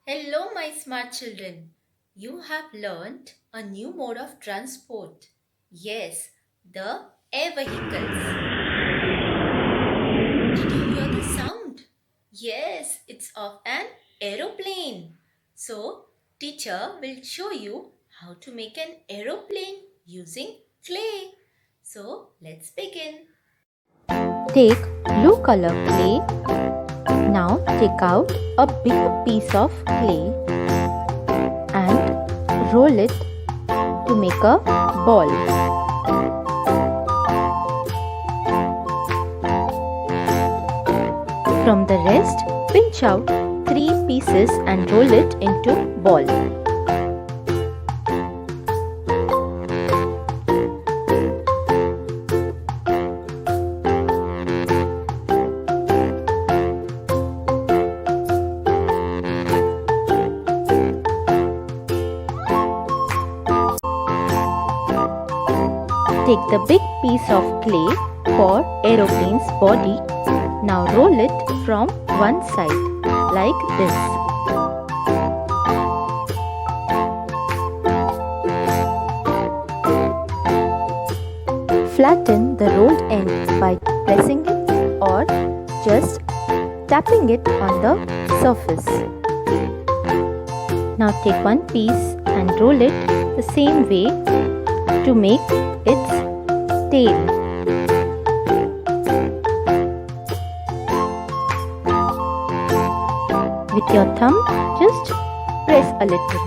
Hello, my smart children. You have learnt a new mode of transport. Yes, the air vehicles. Did you hear the sound? Yes, it's of an aeroplane. So, teacher will show you how to make an aeroplane using clay. So, let's begin. Take blue color clay. Now take out a big piece of clay and roll it to make a ball. From the rest, pinch out 3 pieces and roll it into ball. Take the big piece of clay for aeroplane's body. Now roll it from one side like this. Flatten the rolled end by pressing it or just tapping it on the surface. Now take one piece and roll it the same way to make its tail. With your thumb, just press a little.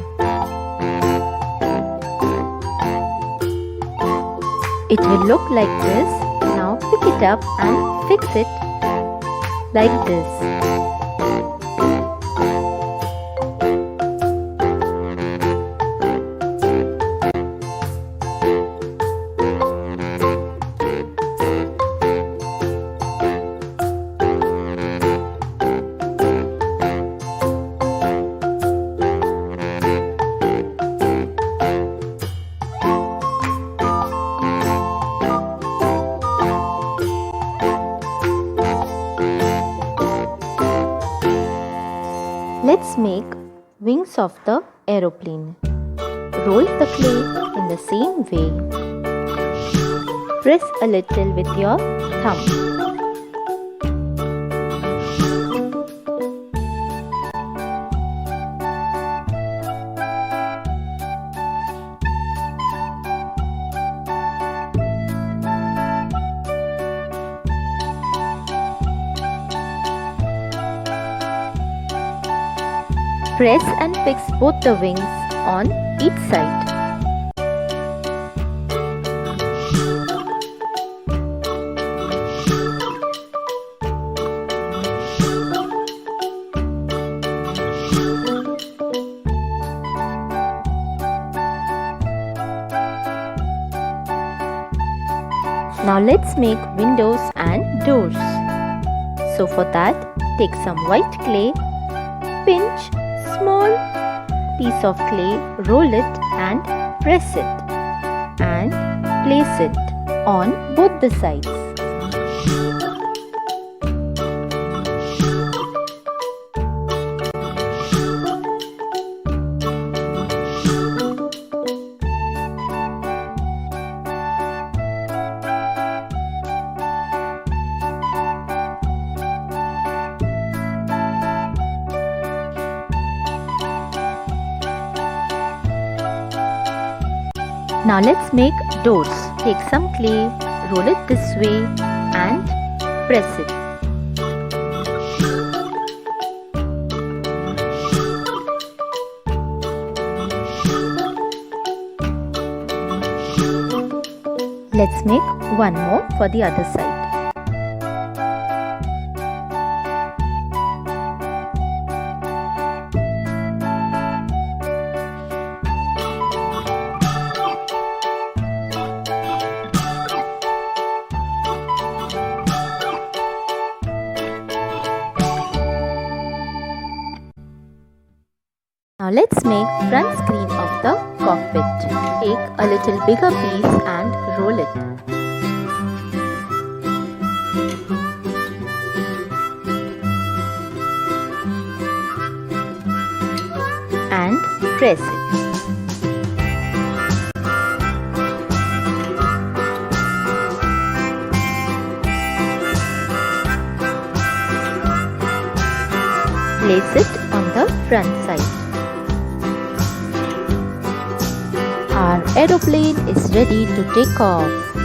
It will look like this. Now pick it up and fix it like this. Let's make wings of the aeroplane. Roll the clay in the same way. Press a little with your thumb. Press and fix both the wings on each side. Now let's make windows and doors. So for that, take some white clay, pinch small piece of clay, roll it and press it and place it on both the sides. Now let's make doors. Take some clay, roll it this way and press it. Let's make one more for the other side. Now let's make front screen of the cockpit. Take a little bigger piece and roll it. and press it. Place it on the front side. Our aeroplane is ready to take off.